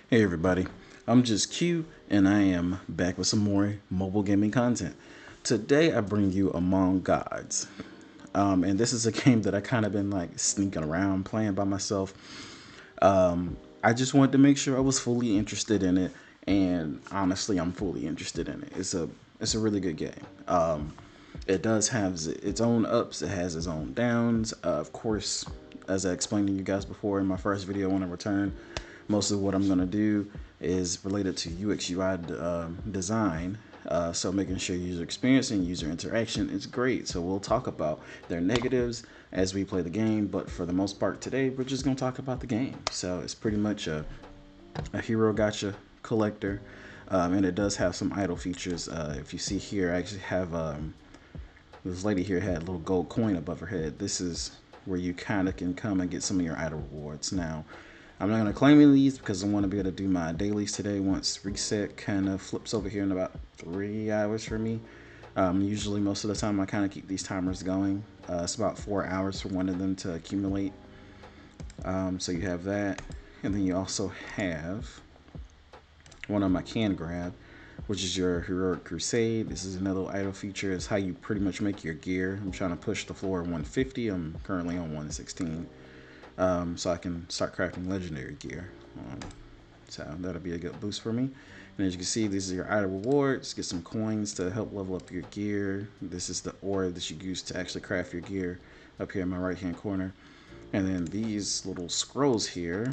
Hey everybody, I'm just Q and I am back with some more mobile gaming content. Today I bring you Among Gods. And this is a game that I kind of been like sneaking around playing by myself. I just wanted to make sure I was fully interested in it, and honestly I'm fully interested in it. It's a really good game. It does have its own ups, it has its own downs. Of course, as I explained to you guys before in my first video when I return, most of what I'm going to do is related to UX UI design. So making sure user experience and user interaction is great. So we'll talk about their negatives as we play the game, but for the most part today, we're just going to talk about the game. So it's pretty much a hero gacha collector, and it does have some idle features. If you see here, I actually have this lady here had a little gold coin above her head. This is where you kind of can come and get some of your idle rewards. Now, I'm not going to claim any of these because I want to be able to do my dailies today once reset kind of flips over here in about 3 hours for me. Usually most of the time I kind of keep these timers going. It's about 4 hours for one of them to accumulate. So you have that. And then you also have one of them I can grab, which is your Heroic Crusade. This is another idle feature. It's how you pretty much make your gear. I'm trying to push the floor 150. I'm currently on 116. So I can start crafting legendary gear. So that'll be a good boost for me. And as you can see, these are your idle rewards. Get some coins to help level up your gear. This is the ore that you use to actually craft your gear up here in my right hand corner. And then these little scrolls here,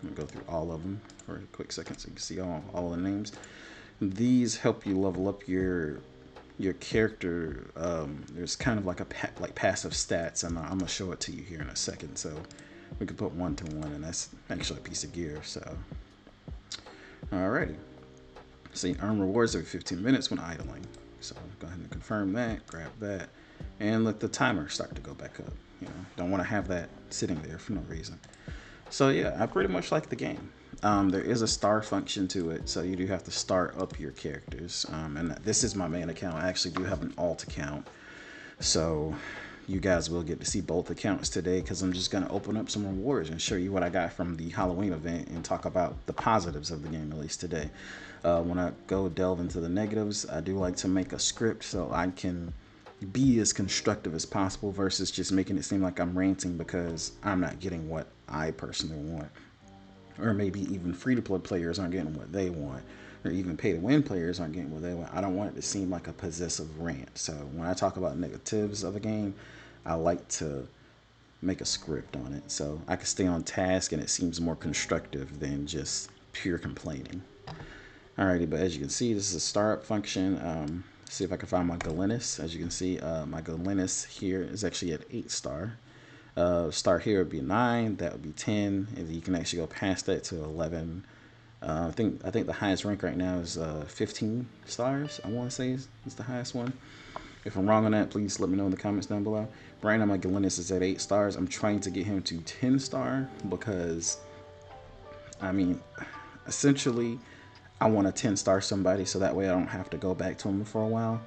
I'm gonna go through all of them for a quick second so you can see all the names. These help you level up your character. There's kind of like like passive stats, and I'm gonna show it to you here in a second. So we can put 1 to 1, and that's actually a piece of gear. So alrighty, so you earn rewards every 15 minutes when idling. So go ahead and confirm that, grab that, and let the timer start to go back up. You know, don't want to have that sitting there for no reason. So yeah, I pretty much like the game. There is a star function to it, so you do have to start up your characters. And this is my main account. I actually do have an alt account, so you guys will get to see both accounts today because I'm just going to open up some rewards and show you what I got from the Halloween event and talk about the positives of the game, at least today. When I go delve into the negatives, I do like to make a script so I can be as constructive as possible versus just making it seem like I'm ranting because I'm not getting what I personally want. Or maybe even free-to-play players aren't getting what they want, or even pay-to-win players aren't getting what they want. I don't want it to seem like a possessive rant. So when I talk about negatives of a game, I like to make a script on it so I can stay on task and it seems more constructive than just pure complaining. Alrighty, but as you can see, this is a startup function. See if I can find my Galenus. As you can see, my Galenus here is actually at 8 star. Star here would be 9, that would be 10, and you can actually go past that to 11. I think the highest rank right now is 15 stars. I want to say is the highest one. If I'm wrong on that, please let me know in the comments down below. Right now my Galenus is at 8 stars. I'm trying to get him to 10 star because, I mean, essentially, I want to 10 star somebody so that way I don't have to go back to him for a while.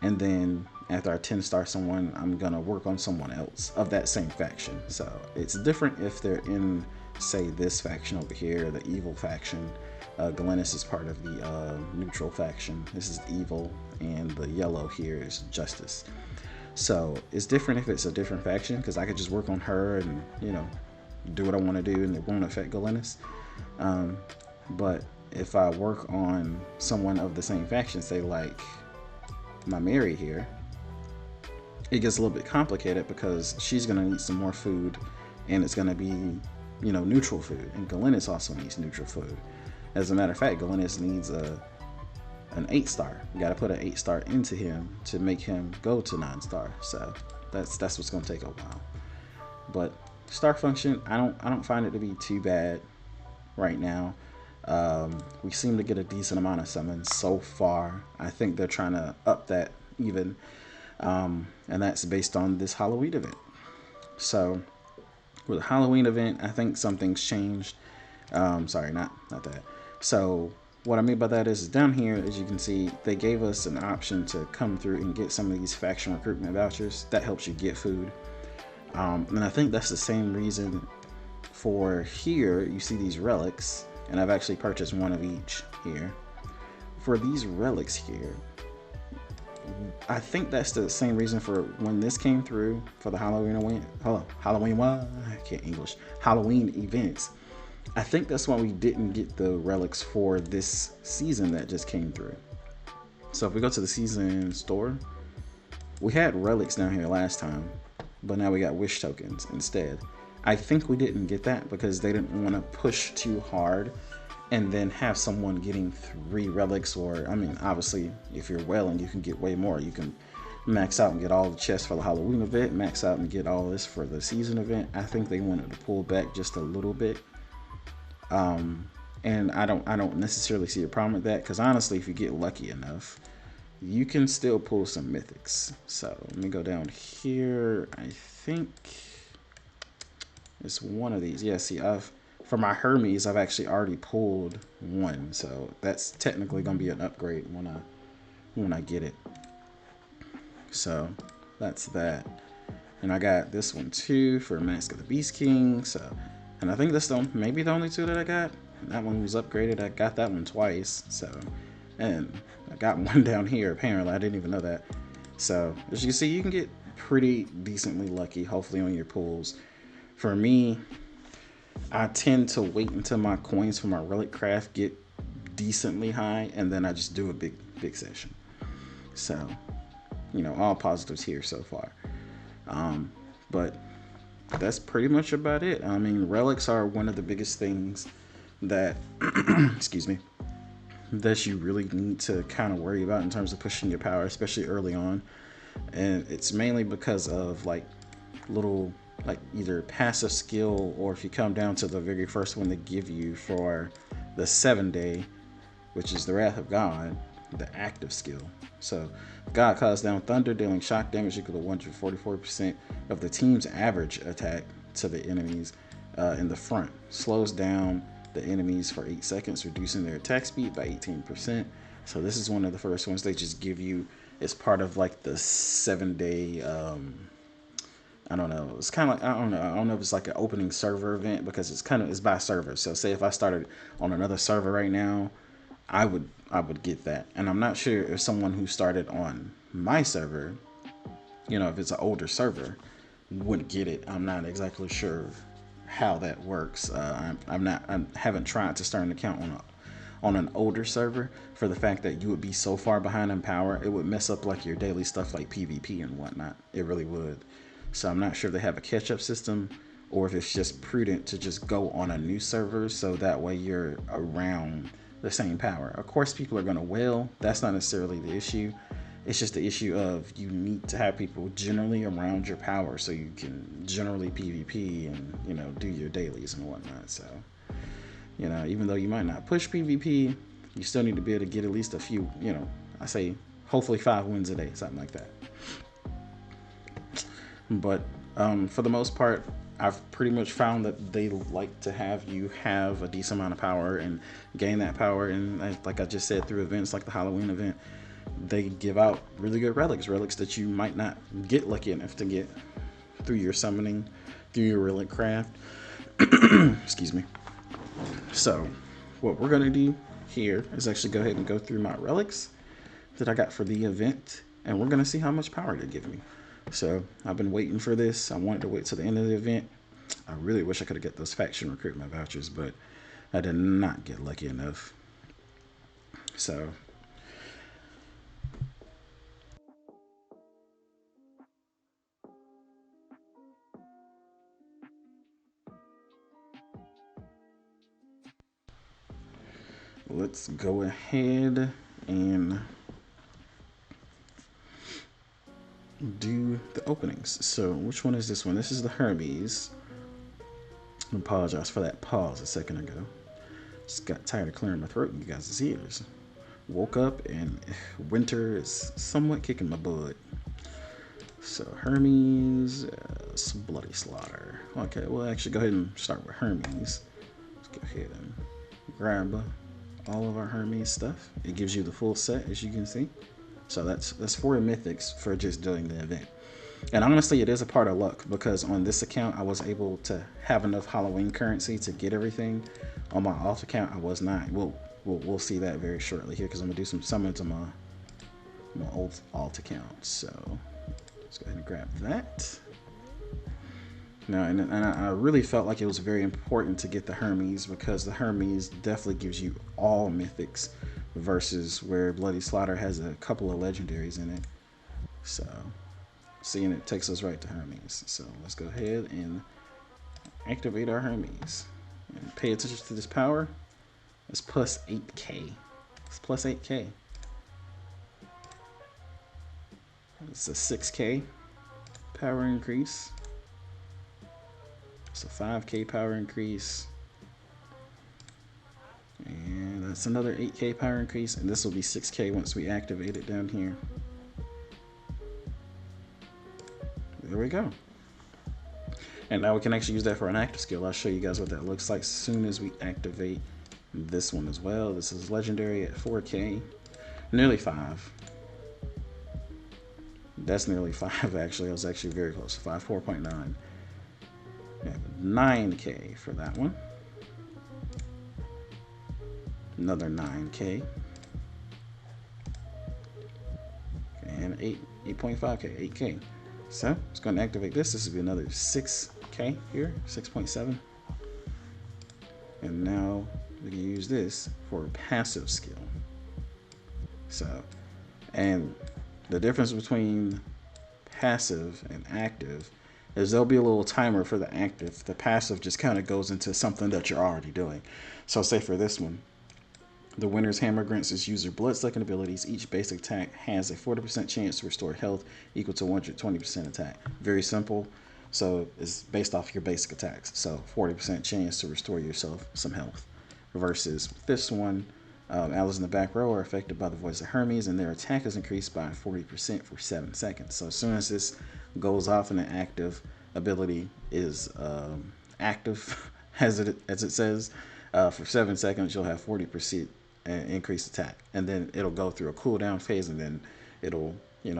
And then after I 10 star someone, I'm gonna work on someone else of that same faction. So it's different if they're in, say, this faction over here, the evil faction. Galenus is part of the neutral faction. This is evil, and the yellow here is justice. So it's different if it's a different faction because I could just work on her and, you know, do what I want to do and it won't affect Galenus. But if I work on someone of the same faction, say like my Mary here, it gets a little bit complicated because she's going to need some more food and it's going to be, you know, neutral food. And Galenus also needs neutral food. As a matter of fact, Galenus needs an 8 star. You got to put an 8 star into him to make him go to 9 star. So that's what's going to take a while. But star function, I don't find it to be too bad right now. We seem to get a decent amount of summons so far. I think they're trying to up that even, and that's based on this Halloween event. So with the Halloween event, I think something's changed. Sorry, not that. So what I mean by that is down here, as you can see, they gave us an option to come through and get some of these faction recruitment vouchers. That helps you get food. And I think that's the same reason for here, you see these relics. and I've actually purchased one of each here. For these relics here, I think that's the same reason for when this came through for the Halloween events. I think that's why we didn't get the relics for this season that just came through. So if we go to the season store, we had relics down here last time, but now we got wish tokens instead. I think we didn't get that because they didn't want to push too hard and then have someone getting 3 relics, or I mean, obviously if you're well and you can get way more, you can max out and get all the chests for the Halloween event, max out and get all this for the season event. I think they wanted to pull back just a little bit. And I don't necessarily see a problem with that, because honestly, if you get lucky enough, you can still pull some mythics. So let me go down here. I think it's one of these. Yeah, see, for my Hermes, I've actually already pulled one, so that's technically gonna be an upgrade when I get it. So that's that. And I got this one too for Mask of the Beast King. So, and I think that's maybe the only 2 that I got. That one was upgraded. I got that one twice. So, and I got one down here. Apparently, I didn't even know that. So as you can see, you can get pretty decently lucky, hopefully, on your pulls. For me, I tend to wait until my coins for my relic craft get decently high, and then I just do a big session. So, you know, all positives here so far. But that's pretty much about it. I mean, relics are one of the biggest things that, excuse me, that you really need to kind of worry about in terms of pushing your power, especially early on. And it's mainly because of like little, like either passive skill, or if you come down to the very first one they give you for the 7-day, which is the Wrath of God, the active skill. So God calls down thunder, dealing shock damage equal to 144% of the team's average attack to the enemies in the front. Slows down the enemies for 8 seconds, reducing their attack speed by 18%. So this is one of the first ones they just give you as part of like the 7-day, I don't know. It's kind of like, I don't know if it's like an opening server event, because it's by server. So say if I started on another server right now, I would get that. And I'm not sure if someone who started on my server, you know, if it's an older server, would get it. I'm not exactly sure how that works. I haven't tried to start an account on an older server, for the fact that you would be so far behind in power, it would mess up like your daily stuff like PvP and whatnot. It really would. So I'm not sure if they have a catch-up system, or if it's just prudent to just go on a new server, so that way you're around the same power. Of course, people are going to wail. That's not necessarily the issue. It's just the issue of you need to have people generally around your power, so you can generally PvP and, you know, do your dailies and whatnot. So, you know, even though you might not push PvP, you still need to be able to get at least a few, you know, I say hopefully 5 wins a day, something like that. But for the most part, I've pretty much found that they like to have you have a decent amount of power and gain that power. And like I just said, through events like the Halloween event, they give out really good relics that you might not get lucky enough to get through your summoning, through your relic craft. Excuse me. So what we're going to do here is actually go ahead and go through my relics that I got for the event, and we're going to see how much power they give me. So I've been waiting for this. I wanted to wait till the end of the event. I really wish I could have got those faction recruitment vouchers, but I did not get lucky enough. So let's go ahead and do the openings. So which one is this one? This is the Hermes. I apologize for that pause a second ago. Just got tired of clearing my throat, you guys' ears. Woke up and winter is somewhat kicking my butt. So Hermes, some bloody slaughter. Okay, we'll actually go ahead and start with Hermes. Let's go ahead and grab all of our Hermes stuff. It gives you the full set, as you can see. So that's 4 mythics for just doing the event. And honestly, it is a part of luck, because on this account, I was able to have enough Halloween currency to get everything. On my alt account, I was not. We'll see that very shortly here because I'm gonna do some summons on my old alt account. So let's go ahead and grab that. Now, and I really felt like it was very important to get the Hermes because the Hermes definitely gives you all mythics versus where Bloody Slaughter has a couple of legendaries in it. So, seeing it takes us right to Hermes. So let's go ahead and activate our Hermes. And pay attention to this power. It's plus 8k. It's plus 8k. It's a 6k power increase. It's a 5k power increase. And that's another 8k power increase. And this will be 6k once we activate it down here. There we go. And now we can actually use that for an active skill. I'll show you guys what that looks like as soon as we activate this one as well. This is legendary at 4k. Nearly 5. That's nearly 5 actually. I was actually very close. 5, 4.9. We have 9k for that one. Another 9k. And 8.5k, 8k. So it's going to activate this. This will be another 6k here, 6.7. And now we can use this for a passive skill. So, and the difference between passive and active is there'll be a little timer for the active. The passive just kind of goes into something that you're already doing. So say for this one, the Winter's Hammer grants its user blood-sucking abilities. Each basic attack has a 40% chance to restore health equal to 120% attack. Very simple. So it's based off your basic attacks. So 40% chance to restore yourself some health. Versus this one, allies in the back row are affected by the voice of Hermes, and their attack is increased by 40% for 7 seconds. So as soon as this goes off and the active ability is active, as it says, for 7 seconds, you'll have 40% increased attack, and then it'll go through a cooldown phase, and then it'll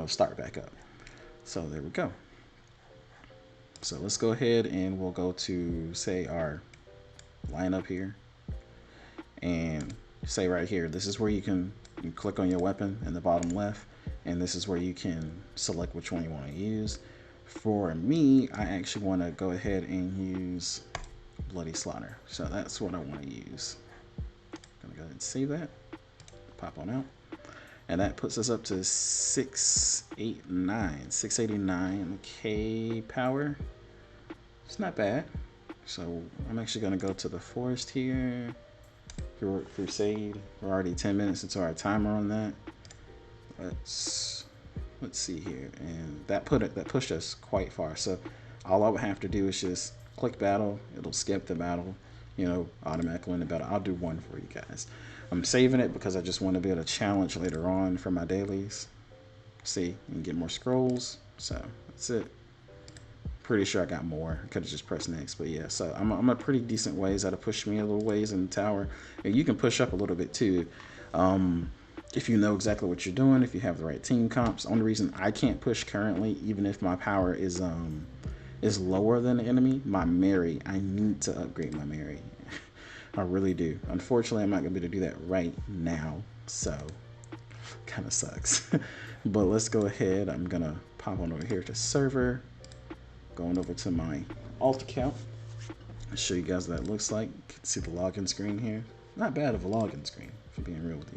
start back up. So there we go. So let's go ahead and we'll go to say our lineup here, and say right here, this is where you click on your weapon in the bottom left, and this is where you can select which one you want to use. For me, I actually want to go ahead and use Bloody Slaughter, so that's what I want to use. Gonna go ahead and save that, pop on out, and that puts us up to 689k power. It's not bad. So I'm actually gonna go to the forest here. Crusade. We're already 10 minutes into our timer on that. Let's see here, and that pushed us quite far. So all I would have to do is just click battle. It'll skip the battle, automatically in the battle. I'll do one for you guys. I'm saving it because I just want to be able to challenge later on for my dailies. See, and get more scrolls. So that's it. Pretty sure I got more. I could have just pressed next, but yeah. So I'm a pretty decent ways. That'll push me a little ways in the tower, and you can push up a little bit too, if you know exactly what you're doing. If you have the right team comps. Only reason I can't push currently, even if my power is lower than the enemy, my Mary. I need to upgrade my Mary. I really do. Unfortunately, I'm not gonna be able to do that right now, so kind of sucks. But let's go ahead. I'm gonna pop on over here to server. Going over to my alt account. I'll show you guys what that looks like. You can see the login screen here. Not bad of a login screen, for being real with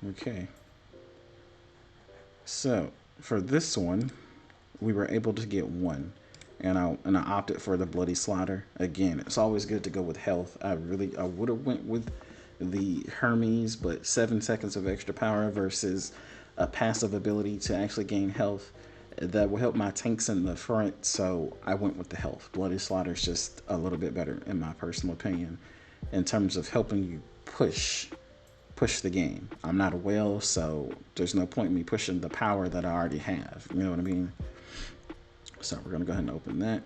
you. Okay. So for this one, we were able to get one, and I opted for the Bloody Slaughter. Again, it's always good to go with health. I would have went with the Hermes, but 7 seconds of extra power versus a passive ability to actually gain health that will help my tanks in the front, so I went with the health. Bloody Slaughter is just a little bit better in my personal opinion in terms of helping you push the game. I'm not a whale, so there's no point in me pushing the power that I already have, you know what I mean? So we're gonna go ahead and open that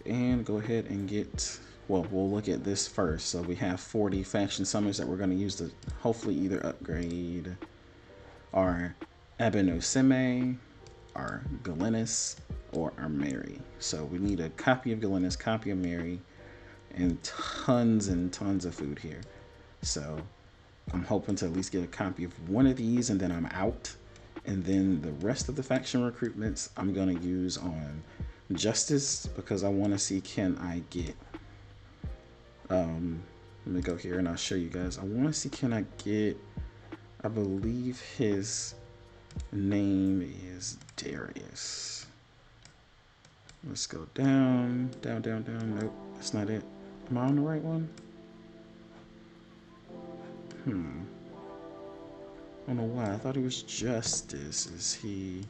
and go ahead and get, well, we'll look at this first. So we have 40 faction summons that we're going to use to hopefully either upgrade our Abenoseme, our Galenis, or our Mary. So we need a copy of Galena's, copy of Mary, and tons of food here. So I'm hoping to at least get a copy of one of these, and then I'm out. And then the rest of the faction recruitments I'm gonna use on Justice, because I want to see, can I get let me go here and I'll show you guys. I want to see, can I get, I believe his name is Darius. Let's go down. Nope, that's not it. Am I on the right one? I don't know why. I thought he was Justice. Is he?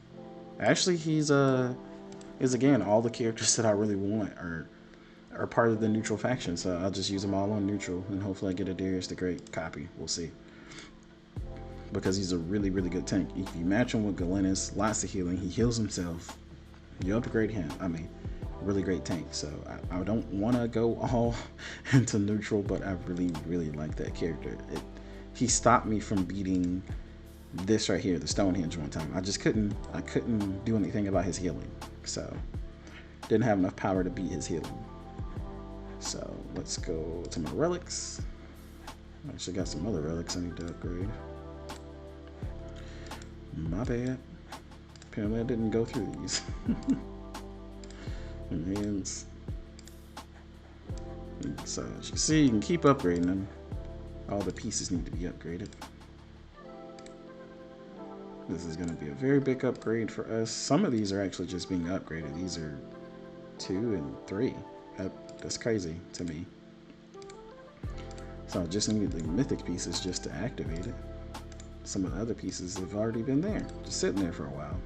Actually, he's again, all the characters that I really want are part of the neutral faction. So I'll just use them all on neutral, and hopefully I get a Darius the Great copy. We'll see. Because he's a really good tank. If you match him with Galena's, lots of healing. He heals himself. You upgrade him. I mean, really great tank. So I don't want to go all into neutral, but I really like that character. He stopped me from beating this right here, the Stonehenge, one time. I couldn't do anything about his healing. So didn't have enough power to beat his healing. So let's go to my relics. I actually got some other relics I need to upgrade. My bad. Apparently I didn't go through these. Hands. So as you see, you can keep upgrading them. All the pieces need to be upgraded. This is going to be a very big upgrade for us. Some of these are actually just being upgraded. These are 2 and 3. That's crazy to me. So I just need the mythic pieces just to activate it. Some of the other pieces have already been there, just sitting there for a while.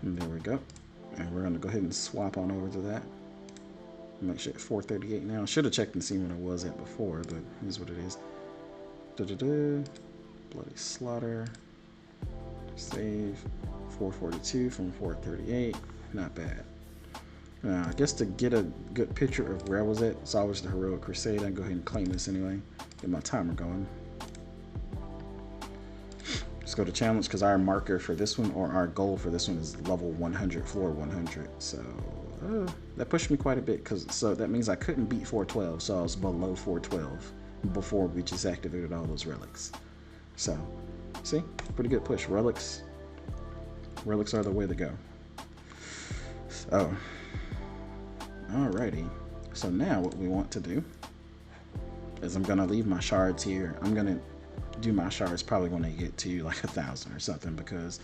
And there we go. And we're going to go ahead and swap on over to that. Make sure it's 438 now. Should have checked and seen what it was at before, but here's what it is. Bloody Slaughter. Save. 442 from 438. Not bad. Now, I guess to get a good picture of where I was at, it's always the Heroic Crusade. I can go ahead and claim this anyway. Get my timer going. Let's go to challenge, because our marker for this one, or our goal for this one, is level 100, floor 100. So that pushed me quite a bit, so that means I couldn't beat 412, so I was below 412 before we just activated all those relics. So, see, pretty good push. Relics are the way to go. So, alrighty. So now what we want to do is I'm gonna leave my shards here. I'm gonna do my shards probably when I get to like 1,000 or something, because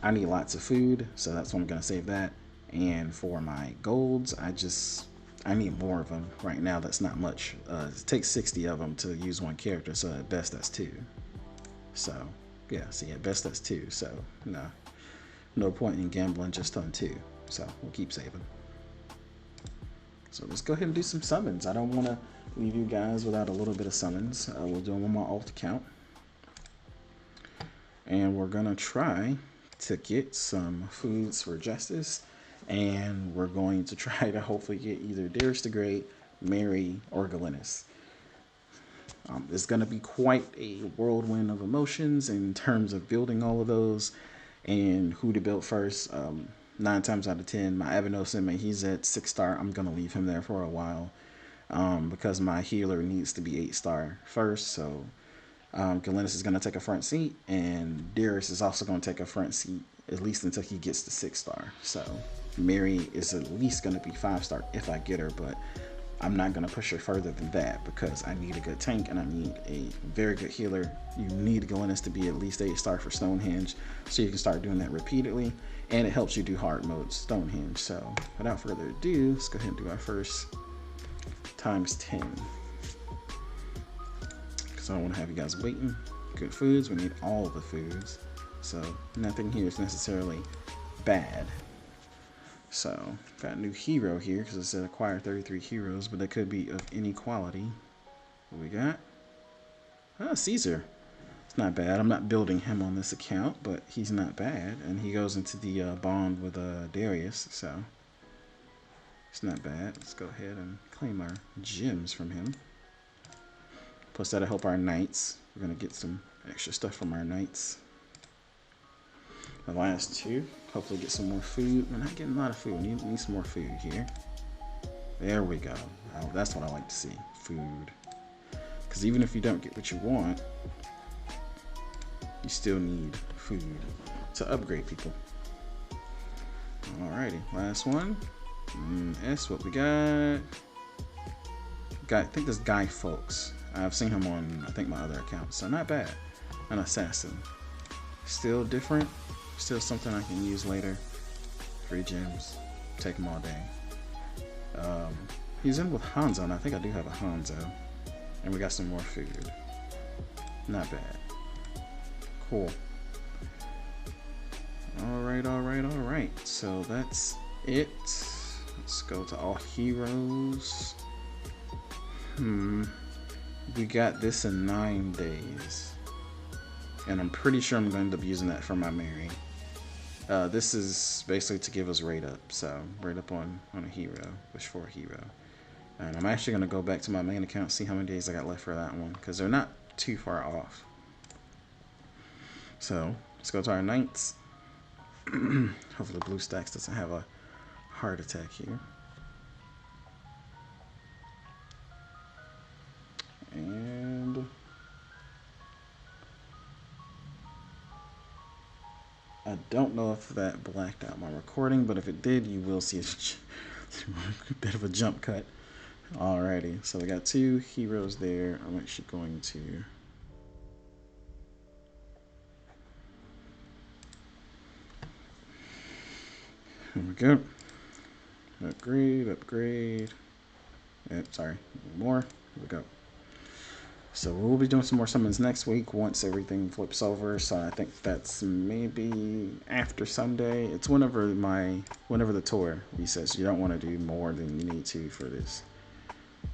I need lots of food. So that's when I'm gonna save that. And for my golds, I need more of them. Right now, that's not much. It takes 60 of them to use one character, so at best that's 2. So, yeah, see, at best that's 2. So, no point in gambling just on 2. So, we'll keep saving. So, let's go ahead and do some summons. I don't want to leave you guys without a little bit of summons. We'll do them on my alt account. And we're going to try to get some foods for Justice. And we're going to try to hopefully get either Darius the Great, Mary, or Galena's. It's going to be quite a whirlwind of emotions in terms of building all of those and who to build first. 9 times out of 10, my Avanosime, he's at 6-star. I'm going to leave him there for a while because my healer needs to be 8-star first. So Galena's is going to take a front seat, and Darius is also going to take a front seat at least until he gets to 6-star. So Mary is at least going to be 5-star if I get her, but I'm not going to push her further than that because I need a good tank and I need a very good healer. You need Galena's to be at least 8-star for Stonehenge, so you can start doing that repeatedly, and it helps you do hard mode Stonehenge. So without further ado, let's go ahead and do our first times 10. Because I don't want to have you guys waiting. Good foods, we need all the foods. So nothing here is necessarily bad. So got a new hero here because it said acquire 33 heroes, but that could be of any quality. What we got? Caesar. It's not bad. I'm not building him on this account, but he's not bad. And he goes into the bond with Darius, so it's not bad. Let's go ahead and claim our gems from him. Plus that'll help our knights. We're going to get some extra stuff from our knights. The last two. Hopefully get some more food. We're not getting a lot of food. Need some more food here. There we go. Oh, that's what I like to see. Food. Because even if you don't get what you want, you still need food to upgrade people. Alrighty, last one. S, what we got? I think this Guy Fawkes. I've seen him on, I think, my other account, so not bad. An assassin. Still different. Still something I can use later. 3 gems. Take them all day. He's in with Hanzo, and I think I do have a Hanzo. And we got some more food. Not bad. Cool. Alright. So that's it. Let's go to all heroes. We got this in 9 days. And I'm pretty sure I'm going to end up using that for my Mary. This is basically to give us rate up. So, rate up on a hero. Wish for a hero. And I'm actually going to go back to my main account, see how many days I got left for that one. Because they're not too far off. So, let's go to our knights. Hopefully BlueStacks doesn't have a heart attack here. And I don't know if that blacked out my recording, but if it did, you will see a bit of a jump cut. Alrighty, so we got 2 heroes there. I'm actually going to... Here we go. Upgrade. Yep, sorry, more. Here we go. So we'll be doing some more summons next week once everything flips over. So I think that's maybe after Sunday. It's whenever the tour resets. You don't want to do more than you need to for this.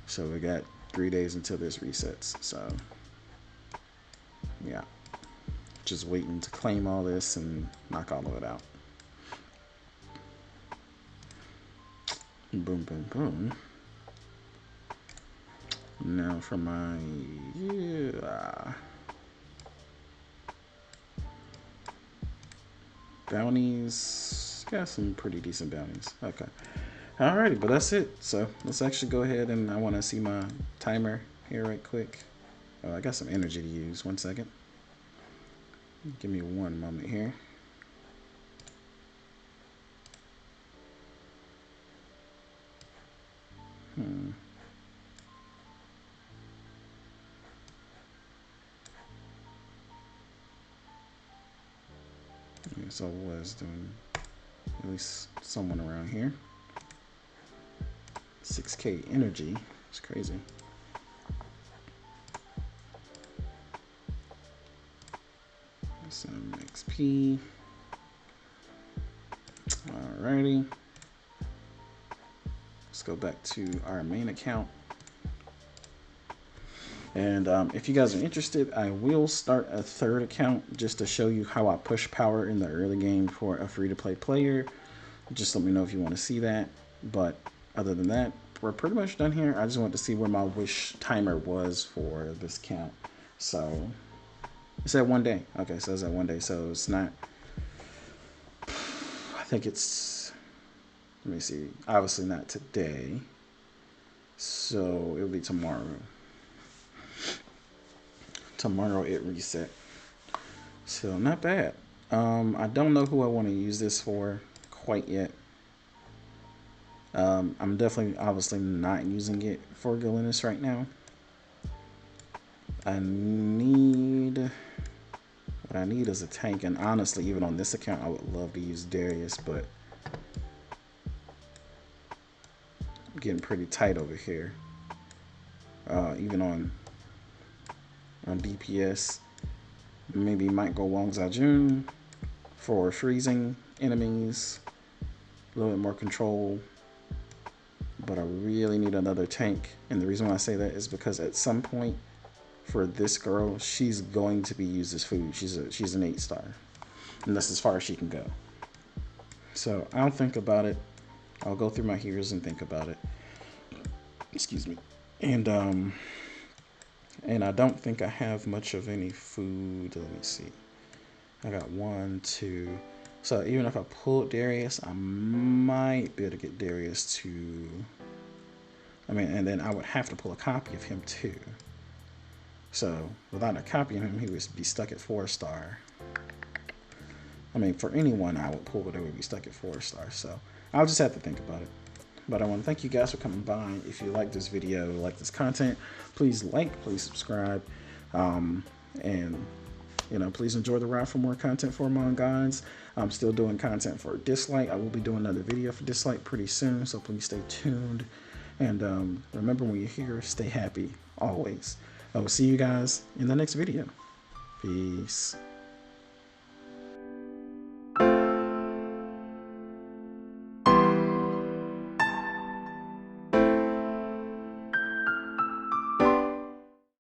So we got 3 days until this resets. So yeah, just waiting to claim all this and knock all of it out. Boom. Now for my bounties. Got some pretty decent bounties. Okay. Alrighty, but that's it. So let's actually go ahead, and I want to see my timer here right quick. I got some energy to use. 1 second. Give me 1 moment here. So I was doing at least someone around here. 6K energy. It's crazy. Some XP. Alrighty. Let's go back to our main account. And if you guys are interested, I will start a 3rd account just to show you how I push power in the early game for a free-to-play player. Just let me know if you want to see that. But other than that, we're pretty much done here. I just wanted to see where my wish timer was for this count. So it's at 1 day. Okay, so it's at 1 day. So it's not, I think it's, let me see, obviously not today. So it'll be tomorrow. Tomorrow it reset. So not bad. I don't know who I want to use this for quite yet. I'm definitely obviously not using it for Galenus right now. What I need is a tank, and honestly, even on this account, I would love to use Darius, but I'm getting pretty tight over here. Even on DPS, maybe might go Wong Zajun for freezing enemies, a little bit more control, but I really need another tank. And the reason why I say that is because at some point for this girl, she's going to be used as food. She's an 8-star, and that's as far as she can go. So I'll think about it. I'll go through my heroes and think about it. Excuse me. And I don't think I have much of any food. Let me see. I got 1, 2. So even if I pulled Darius, I might be able to get Darius to, I mean, and then I would have to pull a copy of him too. So without a copy of him, he would be stuck at 4-star. I mean, for anyone I would pull, they would be stuck at 4-star. So I'll just have to think about it. But I want to thank you guys for coming by. If you like this video, like this content, please like, please subscribe, and you know, please enjoy the ride for more content for Among Gods. I'm still doing content for Dislike. I will be doing another video for Dislike pretty soon, so please stay tuned. And remember, when you're here, stay happy always. I will see you guys in the next video. Peace.